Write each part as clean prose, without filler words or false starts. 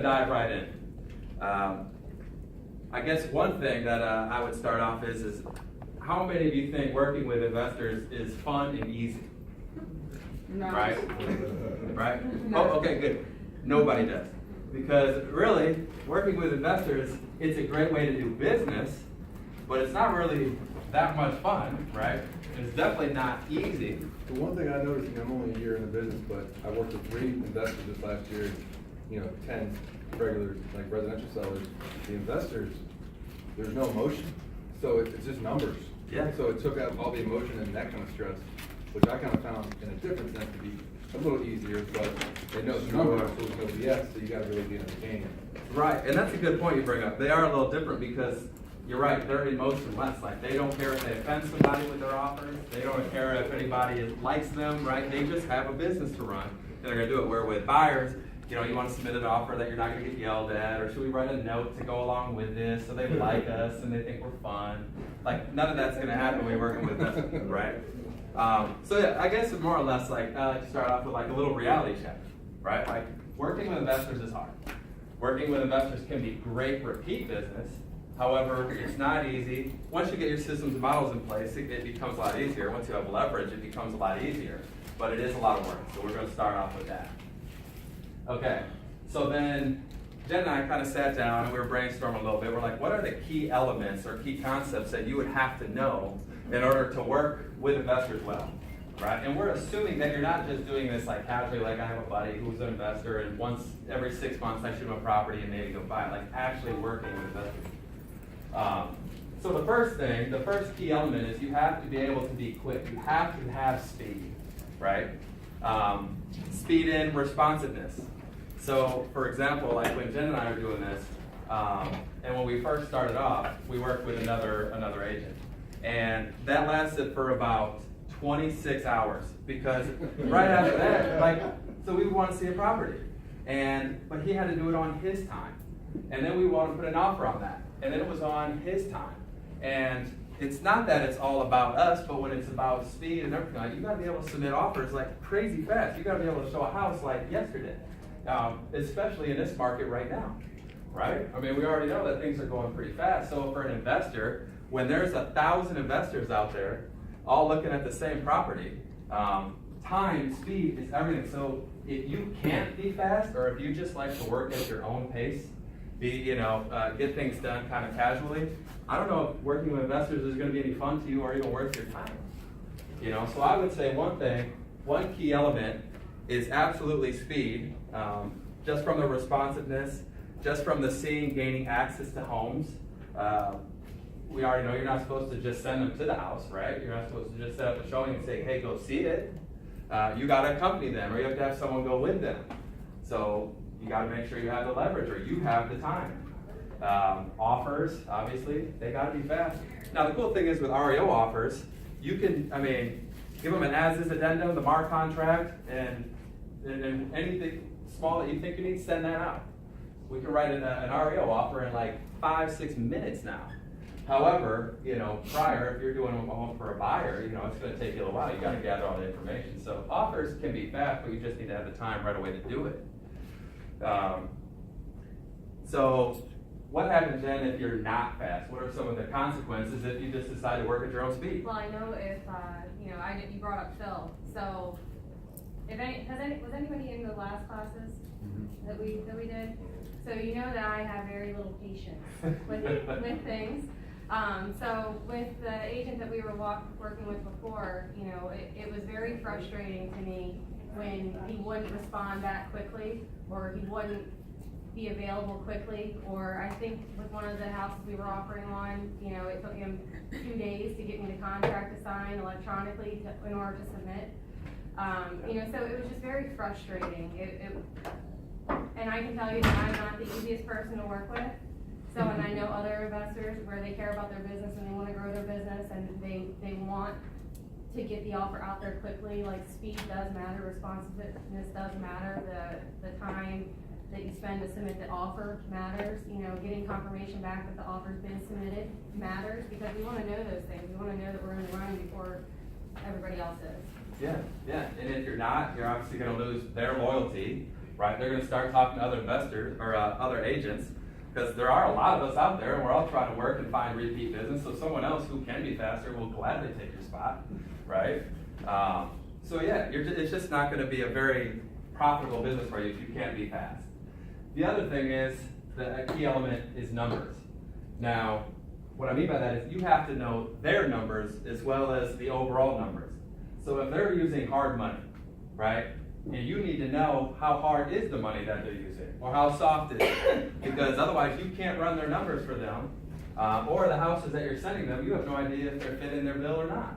gonna dive right in. I guess one thing that I would start off is how many of you think working with investors is fun and easy? No. Right? Right? Oh, okay, good. Nobody does. Because really, working with investors, it's a great way to do business, but it's not really that much fun, right? It's definitely not easy. The one thing I noticed, I'm only a year in the business, but I worked with 3 investors this last year, 10 regular, like residential sellers. The investors, there's no emotion. So it's just numbers. Yeah. So it took out all the emotion and that kind of stress, which I kind of found in a different sense to be a little easier, but they know the numbers, so there's no BS, so you gotta really be in the game. Right, and that's a good point you bring up. They are a little different because you're right, they're emotionless. Like they don't care if they offend somebody with their offers. They don't care if anybody likes them, right? They just have a business to run. And they're gonna do it. Where with buyers, you want to submit an offer that you're not gonna get yelled at, or should we write a note to go along with this so they like us and they think we're fun. Like none of that's gonna happen when you're working with them, right? So yeah, I guess more or less like I like to start off with like a little reality check, right? Like working with investors is hard. Working with investors can be great repeat business. However, it's not easy. Once you get your systems and models in place, it becomes a lot easier. Once you have leverage, it becomes a lot easier. But it is a lot of work, so we're going to start off with that. Okay, so then Jen and I kind of sat down and we were brainstorming a little bit. We're like, what are the key elements or key concepts that you would have to know in order to work with investors well, right? And we're assuming that you're not just doing this like casually, like I have a buddy who's an investor and once every 6 months I shoot him a property and maybe go buy it, like actually working with investors. So the first key element is you have to be able to be quick. You have to have speed, right? Speed and responsiveness. So for example, like when Jen and I were doing this, and when we first started off, we worked with another agent. And that lasted for about 26 hours because right after that, so we would want to see a property. But he had to do it on his time. And then we wanted to put an offer on that. And then it was on his time. And it's not that it's all about us, but when it's about speed and everything, like you gotta be able to submit offers like crazy fast. You gotta be able to show a house like yesterday, especially in this market right now, right? I mean, we already know that things are going pretty fast. So for an investor, when there's 1,000 investors out there, all looking at the same property, time, speed is everything. So if you can't be fast, or if you just like to work at your own pace, get things done kind of casually, I don't know if working with investors is going to be any fun to you or even worth your time. So I would say one key element is absolutely speed, just from the responsiveness, just from the gaining access to homes. We already know you're not supposed to just send them to the house, right? You're not supposed to just set up a showing and say, hey, go see it. You got to accompany them, or you have to have someone go with them. So you got to make sure you have the leverage, or you have the time. Offers, obviously, they got to be fast. Now, the cool thing is with REO offers, you can, give them an as-is addendum, the MAR contract, and anything small that you think you need, send that out. We can write an REO offer in like 5-6 minutes now. However, prior, if you're doing a home for a buyer, it's going to take you a while. You got to gather all the information. So offers can be fast, but you just need to have the time right away to do it. So what happens then if you're not fast? What are some of the consequences if you just decide to work at your own speed? Well, I know if, you brought up Phil. So was anybody in the last classes that we did? So you know that I have very little patience with things. So with the agent that we were working with before, it was very frustrating to me when he wouldn't respond back quickly, or he wouldn't be available quickly, or I think with one of the houses we were offering on, it took him 2 days to get me the contract to sign electronically in order to submit. So it was just very frustrating. And I can tell you that I'm not the easiest person to work with. So, and I know other investors where they care about their business and they want to grow their business and they want to get the offer out there quickly. Like speed does matter, responsiveness does matter, the time that you spend to submit the offer matters. Getting confirmation back that the offer's been submitted matters, because we want to know those things. We want to know that we're in the running before everybody else is. Yeah. And if you're not, you're obviously going to lose their loyalty, right? They're gonna start talking to other investors or other agents, because there are a lot of us out there and we're all trying to work and find repeat business. So someone else who can be faster will gladly take your spot, right? So yeah, it's just not gonna be a very profitable business for you if you can't be fast. The other thing is, a key element is numbers. Now, what I mean by that is you have to know their numbers as well as the overall numbers. So if they're using hard money, right? And you need to know how hard is the money that they're using, or how soft is it, because otherwise you can't run their numbers for them, or the houses that you're sending them, you have no idea if they're fitting their bill or not,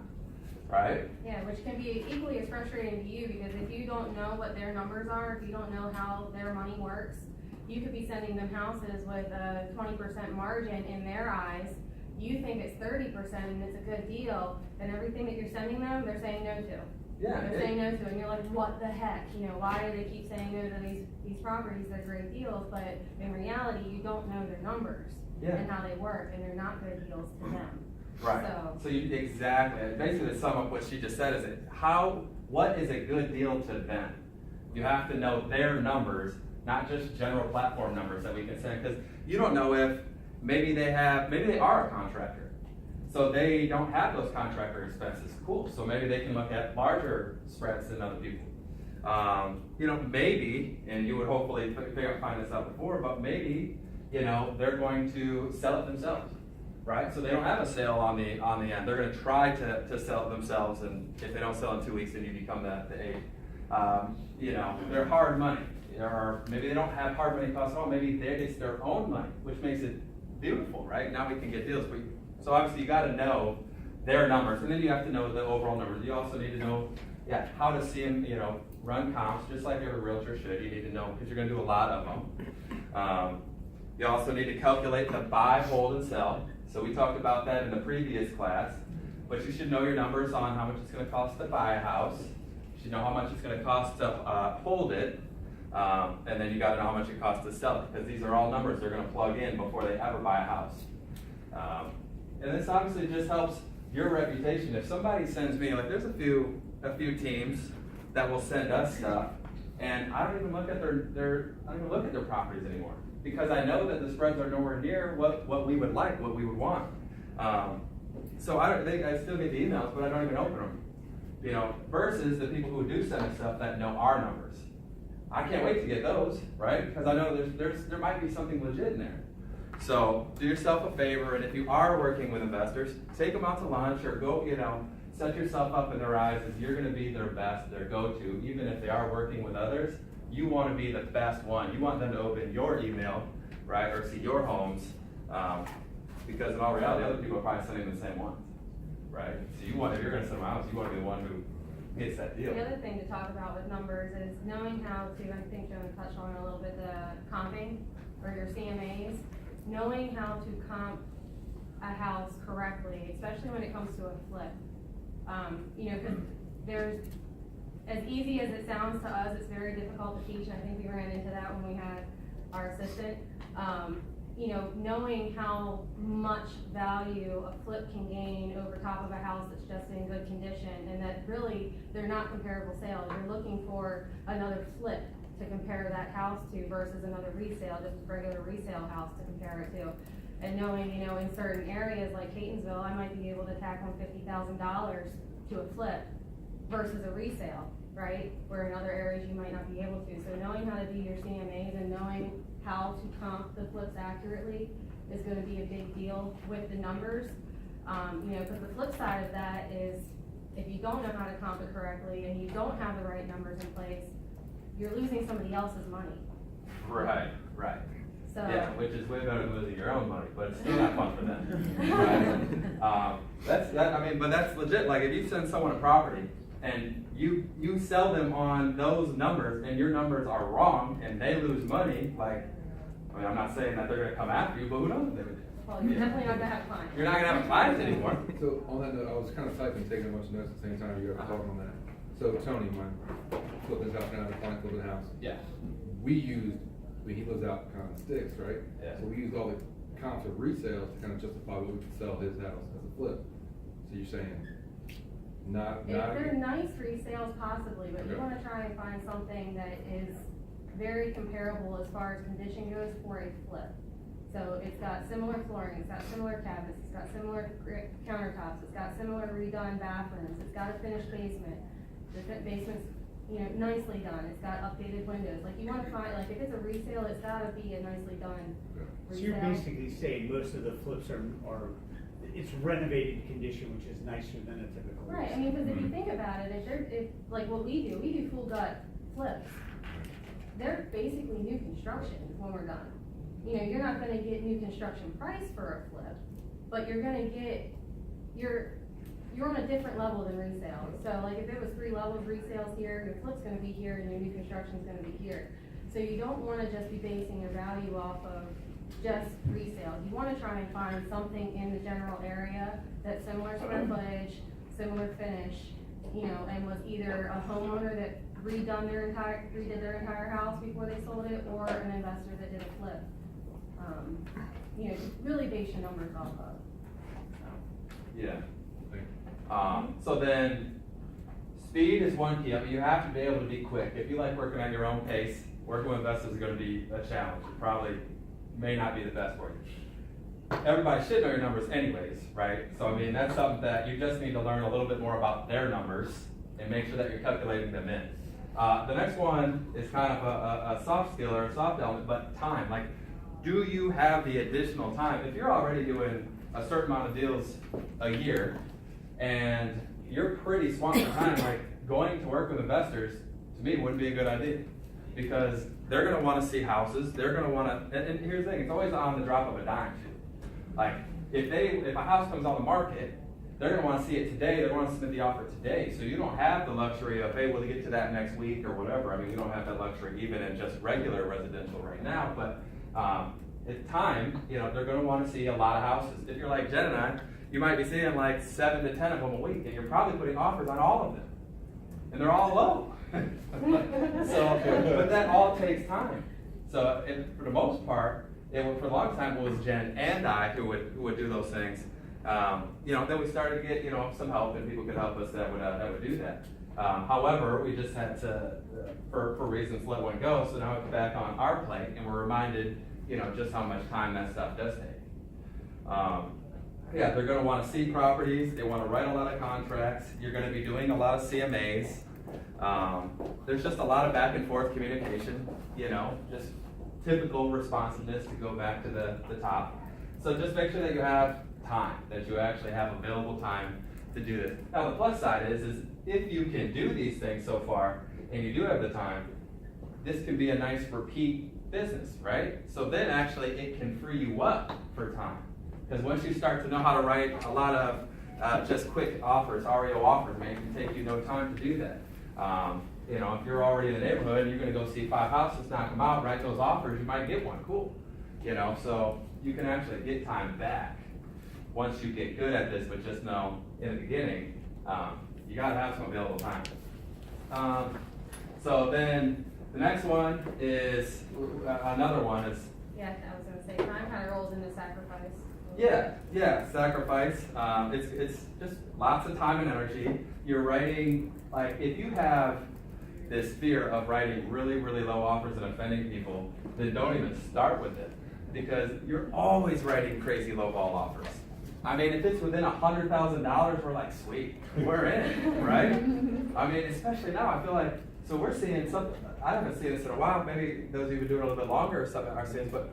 right? Yeah, which can be equally as frustrating to you, because if you don't know what their numbers are, if you don't know how their money works, you could be sending them houses with a 20% margin in their eyes. You think it's 30% and it's a good deal, and everything that you're sending them, they're saying no to. Yeah. They're saying no to, and you're like, what the heck? You know, why do they keep saying no to these properties? They're great deals, but in reality, you don't know their numbers Yeah. and how they work, and they're not good deals to them. Right. So you exactly. Basically, to sum up what she just said is what is a good deal to them? You have to know their numbers, not just general platform numbers that we can send, because you don't know if maybe they are a contractor, so they don't have those contractor expenses. Cool. So maybe they can look at larger spreads than other people. You know, maybe, and you would hopefully find this out before, but maybe, you know, they're going to sell it themselves, right? So they don't have a sale on the end. They're going to try to sell it themselves, and if they don't sell in 2 weeks, then you become the aid. You know, they're hard money, or maybe they don't have hard money costs at all. Maybe it's their own money, which makes it beautiful, right? Now we can get deals. So obviously you got to know their numbers, and then you have to know the overall numbers. You also need to know, how to see them, you know, run comps, just like every realtor should. You need to know, because you're going to do a lot of them. You also need to calculate the buy, hold, and sell. So we talked about that in the previous class, but you should know your numbers on how much it's going to cost to buy a house. You should know how much it's going to cost to hold it, and then you got to know how much it costs to sell it, because these are all numbers they're going to plug in before they ever buy a house. And this obviously just helps your reputation. If somebody sends me, like, there's a few teams that will send us stuff, and I don't even look at their properties anymore, because I know that the spreads are nowhere near what we would like, what we would want. So I still get the emails, but I don't even open them. You know, versus the people who do send us stuff that know our numbers. I can't wait to get those, right? Because I know there might be something legit in there. So do yourself a favor, and if you are working with investors, take them out to lunch, or go, you know, set yourself up in their eyes as you're going to be their best, their go-to. Even if they are working with others, you want to be the best one. You want them to open your email, right, or see your homes, because in all reality, other people are probably sending the same ones, right? So if you're going to send them out, you want to be the one who gets that deal. The other thing to talk about with numbers is knowing how to, I think Joan touched on it a little bit, the comping, or your CMAs, knowing how to comp a house correctly, especially when it comes to a flip. You know, because there's, as easy as it sounds to us, it's very difficult to teach, and I think we ran into that when we had our assistant. You know, knowing how much value a flip can gain over top of a house that's just in good condition, and that really they're not comparable sales. You're looking for another flip to compare that house to versus another resale, just a regular resale house to compare it to. And knowing, you know, in certain areas like Catonsville, I might be able to tack on $50,000 to a flip versus a resale, right? Where in other areas you might not be able to. So knowing how to do your CMAs and knowing how to comp the flips accurately is going to be a big deal with the numbers. You know, because the flip side of that is if you don't know how to comp it correctly and you don't have the right numbers in place, you're losing somebody else's money. Right. So, yeah, which is way better than losing your own money, but it's still not fun for them. Right? But that's legit. Like, if you send someone a property and you sell them on those numbers and your numbers are wrong and they lose money, like, I mean, I'm not saying that they're going to come after you, but who knows what they would do. well, you're definitely not going to have clients. You're not going to have clients anymore. So on that note, I was kind of typing, taking a bunch of notes at the same time you guys were talking on that. So Tony, my flipping house now, the client flipping the house. Yeah. He lives out kind of in sticks, right? Yeah. So we used all the comps of resales to kind of justify what we could sell his house as a flip. So you're saying not If they're nice resales, possibly, but you Okay. want to try and find something that is very comparable as far as condition goes for a flip. So it's got similar flooring, it's got similar cabinets, it's got similar countertops, it's got similar redone bathrooms, it's got a finished basement. The basement's, you know, nicely done, it's got updated windows. Like, you wanna find, like, if it's a resale, it's gotta be a nicely done So you're resale. basically saying most of the flips are, it's renovated condition, which is nicer than a typical. Right, I mean, cause if you think about it, if like what we do full gut flips. They're basically new construction when we're done. You know, you're not gonna get new construction price for a flip, but you're gonna get, you're on a different level than resale. So like if it was 3 levels resales here, your flip's gonna be here and your new construction's gonna be here. So you don't wanna just be basing your value off of just resale. You wanna try and find something in the general area that's similar square footage, similar finish, you know, and was either a homeowner that redid their entire house before they sold it, or an investor that did a flip. You know, really base your numbers off of. Yeah. So then, speed is one key. I mean, you have to be able to be quick. If you like working at your own pace, working with investors is gonna be a challenge. It probably may not be the best for you. Everybody should know your numbers anyways, right? So I mean, that's something that you just need to learn a little bit more about their numbers and make sure that you're calculating them in. The next one is kind of a soft skill or a soft element, but time. Like, do you have the additional time? If you're already doing a certain amount of deals a year and you're pretty swamped with time, like going to work with investors, to me, wouldn't be a good idea. Because they're gonna wanna see houses, they're gonna wanna, and here's the thing, it's always on the drop of a dime too. Like, if a house comes on the market, they're gonna wanna see it today, they wanna submit the offer today. So you don't have the luxury of, hey, we'll get to that next week or whatever. I mean, we don't have that luxury even in just regular residential right now, but at time, you know, they're gonna wanna see a lot of houses. If you're like Jen and I, you might be seeing like 7 to 10 of them a week, and you're probably putting offers on all of them. And they're all low. So, but that all takes time. So, for the most part, for a long time, it was Jen and I who would do those things. You know, then we started to get, you know, some help, and people could help us that would do that. However, we just had to, for reasons, let one go. So now it's back on our plate, and we're reminded, you know, just how much time that stuff does take. Yeah, they're going to want to see properties. They want to write a lot of contracts. You're going to be doing a lot of CMAs. There's just a lot of back and forth communication, you know, just typical responsiveness to go back to the top. So just make sure that you have time, that you actually have available time to do this. Now the plus side is if you can do these things so far and you do have the time, this can be a nice repeat business, right? So then actually it can free you up for time. Because once you start to know how to write a lot of just quick offers, REO offers, man, it can take you no time to do that. You know, if you're already in the neighborhood and you're gonna go see 5 houses, knock them out, write those offers, you might get one, cool. You know, so you can actually get time back once you get good at this, but just know in the beginning, you gotta have some available time. So then the next one is, another one is, Yeah, I was gonna say, time kinda rolls into sacrifice. yeah, sacrifice. It's just lots of time and energy. You're writing, like, if you have this fear of writing really, really low offers and offending people, then don't even start with it. Because you're always writing crazy lowball offers. I mean, if it's within $100,000, we're like, sweet, we're in, right? I mean, especially now, I feel like, so we're seeing something, I haven't seen this in a while, maybe those of you who do it a little bit longer or something are seeing this,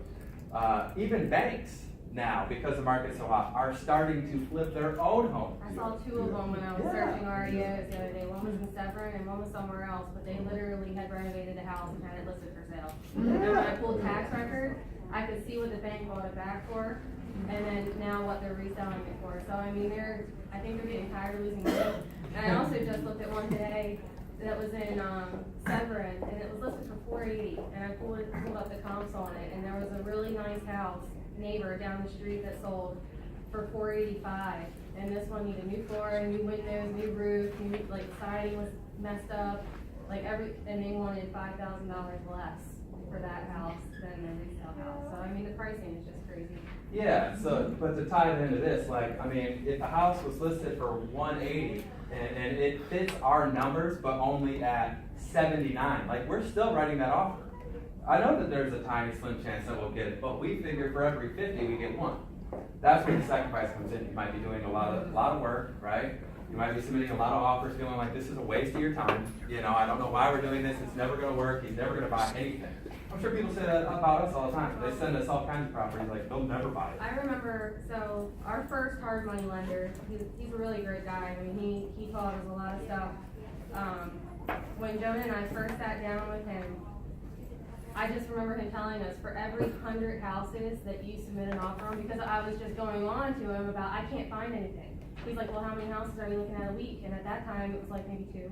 but even banks now, because the market's so hot, are starting to flip their own homes. I saw 2 of them when I was Yeah. searching REOs the other day. One was in Severn and one was somewhere else, but they literally had renovated the house and had it listed for sale. And when I pulled tax record, I could see what the bank bought it back for, and then now what they're reselling it for. So I mean, I think they're getting tired of losing money. And I also just looked at one today that was in Severn, and it was listed for $480, and I pulled up the comps on it, and there was a really nice house neighbor down the street that sold for $485, and this one needed new flooring, new windows, new roof, new, like, siding was messed up, like and they wanted $5,000 less for that house than the resale house. So I mean, the pricing is just crazy. Yeah, so, but to tie it into this, like, I mean, if the house was listed for $180 and it fits our numbers, but only at $79, like, we're still writing that offer. I know that there's a tiny slim chance that we'll get it, but we figure for every 50, we get one. That's where the sacrifice comes in. You might be doing a lot of work, right? You might be submitting a lot of offers, feeling like this is a waste of your time. You know, I don't know why we're doing this. It's never going to work. He's never going to buy anything. I'm sure people say that about us all the time. They send us all kinds of properties like they'll never buy it. I remember, so our first hard money lender, he's a really great guy. I mean, he taught us a lot of stuff. When Jonah and I first sat down with him, I just remember him telling us for every 100 houses that you submit an offer on, because I was just going on to him about, I can't find anything. He's like, well, how many houses are you looking at a week? And at that time, it was like maybe 2,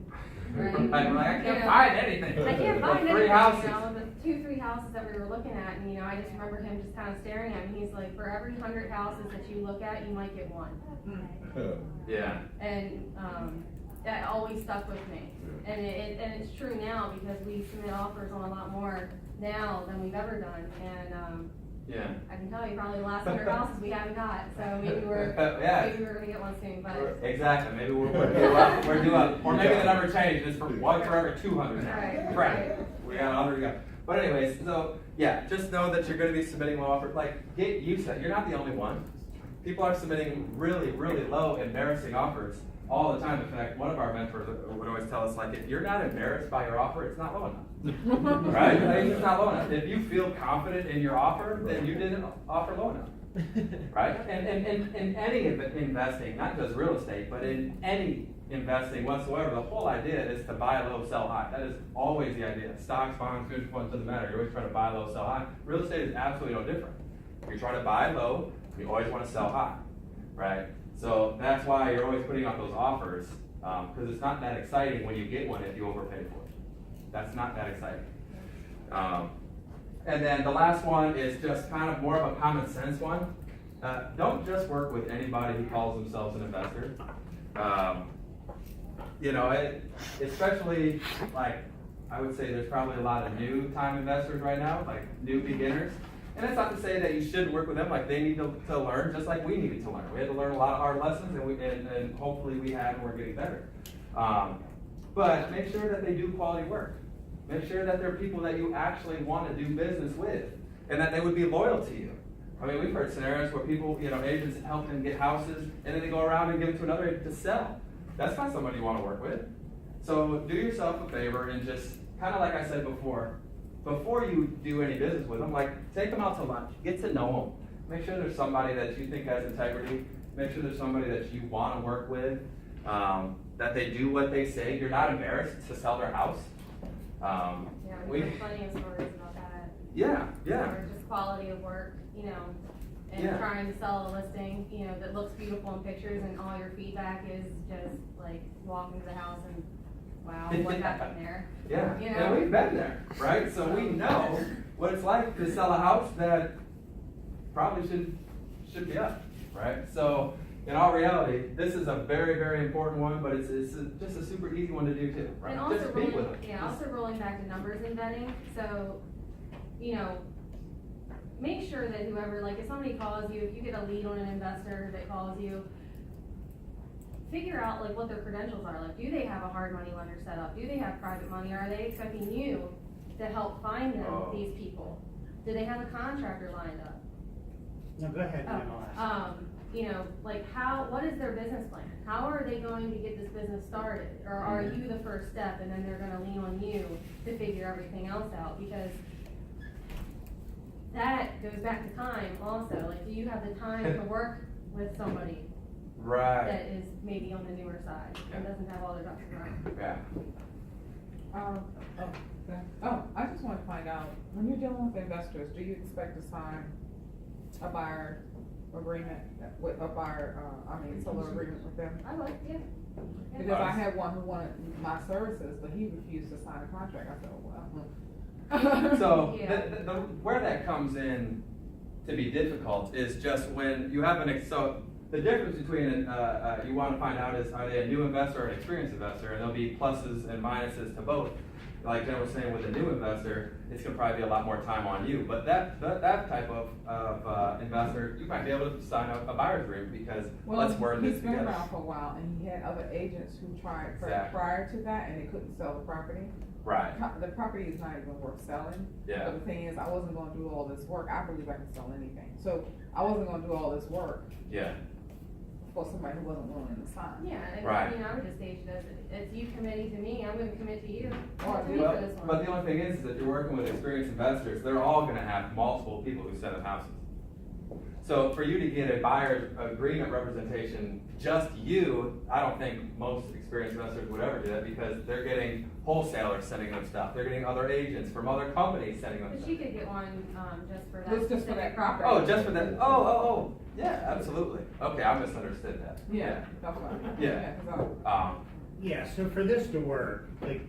right? I'm like, I You can't know, find anything. I can't find Three anything, houses. you know, the 2-3 houses that we were looking at, and, you know, I just remember him just kind of staring at me. He's like, for every 100 houses that you look at, you might get 1. Yeah. And, that always stuck with me. And it's true now, because we submit offers on a lot more now than we've ever done. And, Yeah. I can tell you probably the last 100 houses we haven't got, so maybe we're gonna get one soon, but. Exactly. Maybe we're due up, or maybe the number changed. It's for one for every 200 now. Right. Right. We got 100 to go. But anyways, so yeah, just know that you're going to be submitting low offer. Like, get used to it. You're not the only one. People are submitting really, really low, embarrassing offers all the time. In fact, one of our mentors would always tell us, like, if you're not embarrassed by your offer, it's not low enough. Right? Like, it's not low enough. If you feel confident in your offer, then you didn't offer low enough. Right? And in any investing, not just real estate, but in any investing whatsoever, the whole idea is to buy low, sell high. That is always the idea. Stocks, bonds, mutual funds, doesn't matter. You're always trying to buy low, sell high. Real estate is absolutely no different. You're trying to buy low, you always want to sell high. Right? So that's why you're always putting out those offers, because it's not that exciting when you get one if you overpay for it. That's not that exciting. And then the last one is just kind of more of a common sense one. Don't just work with anybody who calls themselves an investor. You know, especially, like, I would say there's probably a lot of new time investors right now, like new beginners. And that's not to say that you shouldn't work with them. Like, they need to learn just like we needed to learn. We had to learn a lot of hard lessons, and hopefully we have, and we're getting better. But make sure that they do quality work. Make sure that they're people that you actually want to do business with, and that they would be loyal to you. I mean, we've heard scenarios where people, you know, agents help them get houses, and then they go around and give it to another agent to sell. That's not somebody you want to work with. So do yourself a favor and just, kind of like I said before you do any business with them, like, take them out to lunch, get to know them. Make sure there's somebody that you think has integrity. Make sure there's somebody that you want to work with, that they do what they say. You're not embarrassed to sell their house. Yeah, we've heard plenty of stories about that. Yeah. Or just quality of work, you know, and Yeah. trying to sell a listing, you know, that looks beautiful in pictures, and all your feedback is just like walking to the house and, wow, what happened there? Yeah, You know? and we've been there, right? So we know what it's like to sell a house that probably should be up, right? So in all reality, this is a very, very important one, but it's just a super easy one to do too, right? And also Just meet with them. also rolling back to numbers and vetting, so, you know, make sure that whoever, like, if somebody calls you, if you get a lead on an investor that calls you, figure out, like, what their credentials are. Like, do they have a hard money lender set up? Do they have private money? Are they expecting you to help find them these people? Do they have a contractor lined up? No, go ahead, and then I'll ask. You know, like, what is their business plan? How are they going to get this business started? Or are you the first step, and then they're gonna lean on you to figure everything else out? Because that goes back to time also. Like, do you have the time to work with somebody Right. that is maybe on the newer side and doesn't have all their ducks in a row? Yeah. I just want to find out, when you're dealing with investors, do you expect to sign a buyer agreement with a buyer, seller agreement with them? I would, yeah. Because I had one who wanted my services, but he refused to sign a contract. I said, oh, well. So Yeah. where that comes in to be difficult is just when you have so the difference between you want to find out is, are they a new investor or an experienced investor, and there'll be pluses and minuses to both. Like Jen was saying, with a new investor, it's going to probably be a lot more time on you. But that type of investor, you might be able to sign a buyer's agreement because let's word this He's been together. around for a while, and he had other agents who tried Exactly. prior to that, and they couldn't sell the property. Right. The property is not even worth selling. Yeah. But the thing is, I wasn't gonna do all this work, I believe I can sell anything, so I wasn't gonna do all this work Yeah, for somebody who wasn't willing to sign. Yeah, and Right. I would just stage it as, it's you committing to me, I'm gonna commit to you. Or To me well, for this one. but the only thing is that you're working with experienced investors, they're all gonna have multiple people who set up houses. So for you to get a buyer agreement representation, just you, I don't think most experienced investors would ever do that, because they're getting wholesalers sending them stuff, they're getting other agents from other companies sending them But stuff. you could get one, just for that. Just for that specific property. Oh, just for that, oh, yeah, absolutely, okay, I misunderstood that. Yeah, that's what I. Yeah. 'Cause I- Yeah, so for this to work, like,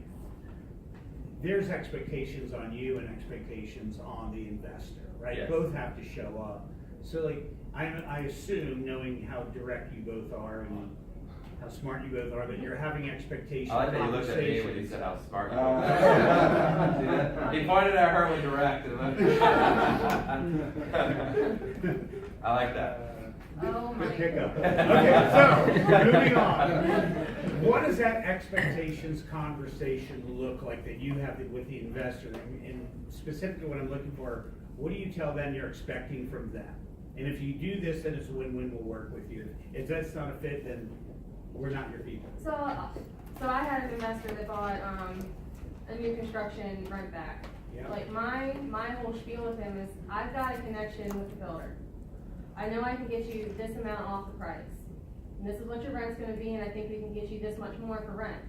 there's expectations on you and expectations on the investor, right? Yes. Both have to show up. So like, I assume, knowing how direct you both are and how smart you both are, that you're having expectations, I like that you looked at me when you conversations. said how smart you were. See that? He pointed at her when direct, I like that. Oh my. Good pickup. Okay, so, moving on. What does that expectations conversation look like that you have with the investor? And specifically what I'm looking for, what do you tell them you're expecting from them? And if you do this, then it's a win-win, we'll work with you. If that's not a fit, then we're not your people. So I had an investor that bought, a new construction rent back. Yeah. Like my whole spiel with him is, I've got a connection with the builder. I know I can get you this amount off the price. And this is what your rent's gonna be, and I think we can get you this much more for rent.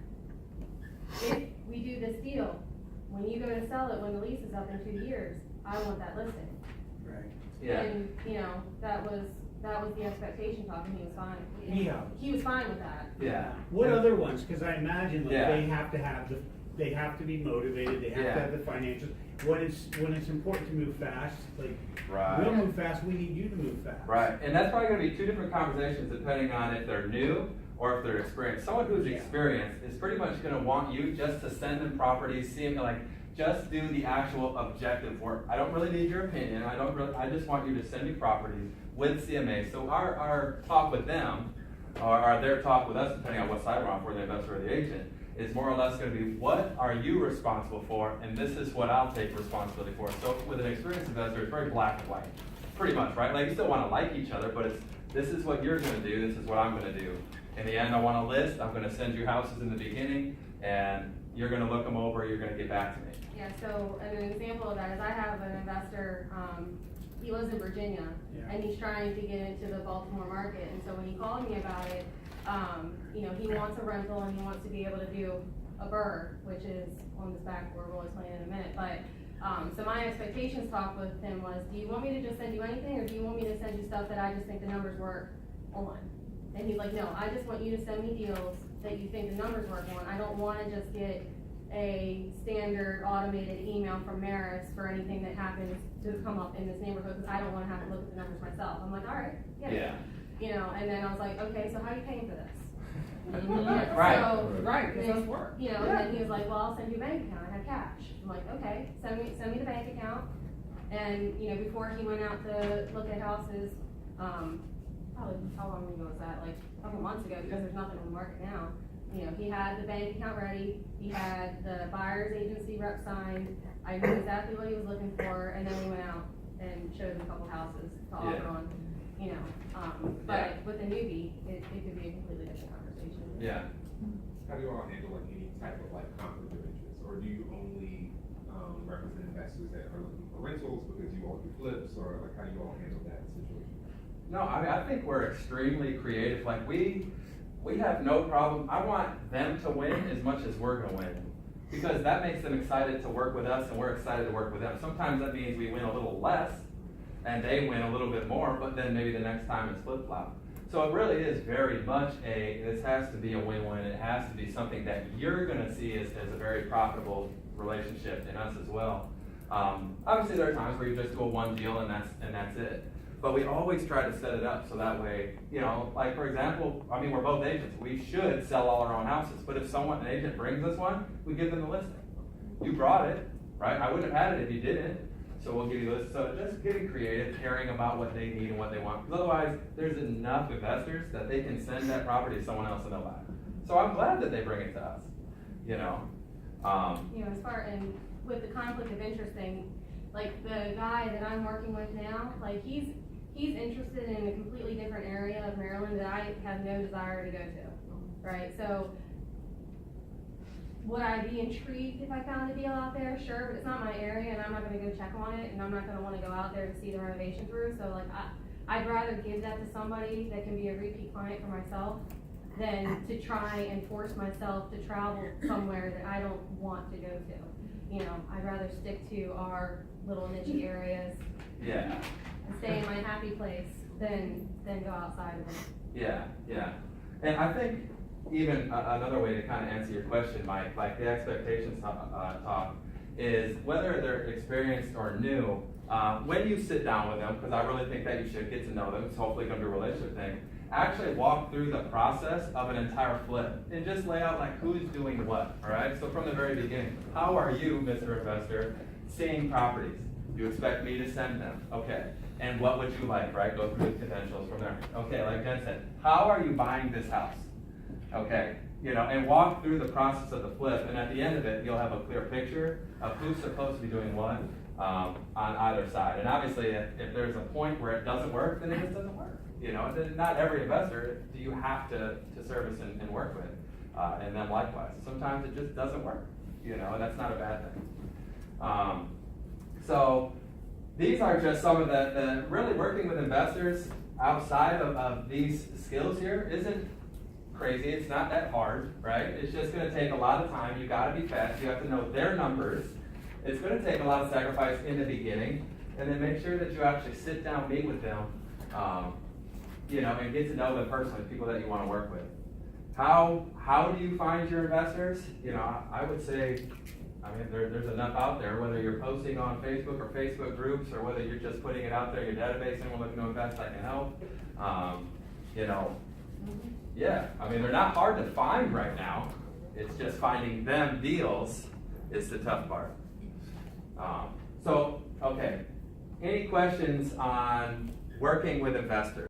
If we do this deal, when you go to sell it, when the lease is up in 2 years, I want that listing. Right. Yeah, And, you know, that was the expectation talk, and he was fine. Yeah. He was fine with that. yeah. What other ones? Cause I imagine like Yeah. they have to be motivated, they have Yeah. to have the financials. When it's important to move fast, like, Right. we'll move fast, we need you to move fast. Right, and that's probably gonna be two different conversations depending on if they're new or if they're experienced. Someone who's Yeah. experienced is pretty much gonna want you just to send them properties, see them, like, just do the actual objective work. I don't really need your opinion, I just want you to send me properties with CMA. So our talk with them, or their talk with us, depending on what side we're on, if we're the investor or the agent, is more or less gonna be, what are you responsible for, and this is what I'll take responsibility for. So with an experienced investor, it's very black and white, pretty much, right? Like, you still wanna like each other, but it's, this is what you're gonna do, this is what I'm gonna do. In the end, I want a list, I'm gonna send you houses in the beginning, and you're gonna look them over, you're gonna get back to me. Yeah, so an example of that is I have an investor, he lives in Virginia, Yeah. and he's trying to get into the Baltimore market, and so when he called me about it, you know, he wants a rental and he wants to be able to do a BRRRR, which is on this back where we'll explain in a minute, but, so my expectations talk with him was, do you want me to just send you anything, or do you want me to send you stuff that I just think the numbers work on? And he's like, no, I just want you to send me deals that you think the numbers work on, I don't wanna just get a standard automated email from Maris for anything that happens to come up in this neighborhood, because I don't wanna have to look at the numbers myself. I'm like, all right, yeah. You know, and then I was like, okay, so how are you paying for this? Right. So, Right, then, because that's work. you know, and then he was like, well, I'll send you a bank account, I have cash. I'm like, okay, send me the bank account. And, you know, before he went out to look at houses, probably, how long ago was that? Like, a couple months ago, because there's nothing on the market now. You know, he had the bank account ready, he had the buyer's agency rep signed, I knew exactly what he was looking for, and then we went out and showed him a couple houses to offer Yeah. on, you know, but with a newbie, it could be a completely different conversation. Yeah. How do you all handle like any type of like conflict of interest, or do you only represent investors that are looking for rentals because you all do flips, or like how do you all handle that situation? No, I mean, I think we're extremely creative, like, we have no problem, I want them to win as much as we're gonna win. Because that makes them excited to work with us, and we're excited to work with them. Sometimes that means we win a little less, and they win a little bit more, but then maybe the next time it's flip-flop. So it really is very much this has to be a win-win, it has to be something that you're gonna see as a very profitable relationship in us as well. Obviously there are times where you just go one deal and that's it. But we always try to set it up so that way, you know, like for example, I mean, we're both agents. We should sell all our own houses, but if an agent brings us one, we give them the listing. You brought it, right? I wouldn't have had it if you didn't. So we'll give you this. So just getting creative, caring about what they need and what they want. Because otherwise, there's enough investors that they can send that property to someone else and they'll buy it. So I'm glad that they bring it to us, you know. You know, as far, and with the conflict of interest thing, like the guy that I'm working with now, like he's interested in a completely different area of Maryland that I have no desire to go to, right? So, would I be intrigued if I found a deal out there? Sure, but it's not my area and I'm not gonna go check on it and I'm not gonna wanna go out there to see the renovation through, so like, I'd rather give that to somebody that can be a repeat client for myself than to try and force myself to travel somewhere that I don't want to go to. You know, I'd rather stick to our little niche areas Yeah, and stay in my happy place than go outside of it. yeah, yeah. And I think even another way to kind of answer your question, Mike, like the expectations talk, is whether they're experienced or new, when you sit down with them, because I really think that you should get to know them, it's hopefully going to be a relationship thing, actually walk through the process of an entire flip and just lay out like who's doing what, all right? So from the very beginning, how are you, Mr. Investor, seeing properties? You expect me to send them, okay. And what would you like, right? Go through the credentials from there. Okay, like Jen said, how are you buying this house? Okay, you know, and walk through the process of the flip, and at the end of it, you'll have a clear picture of who's supposed to be doing what on either side. And obviously, if there's a point where it doesn't work, then it just doesn't work. You know, not every investor do you have to service and work with, and then likewise. Sometimes it just doesn't work, you know, and that's not a bad thing. So these are just some of the really working with investors outside of these skills here isn't crazy. It's not that hard, right? It's just going to take a lot of time. You got to be fast. You have to know their numbers. It's going to take a lot of sacrifice in the beginning, and then make sure that you actually sit down, meet with them, you know, and get to know them personally, people that you want to work with. How do you find your investors? You know, I would say, I mean, there's enough out there, whether you're posting on Facebook or Facebook groups, or whether you're just putting it out there in your database, anyone looking to invest, I can help. You know, yeah, I mean, they're not hard to find right now. It's just finding them deals is the tough part. So, okay, any questions on working with investors?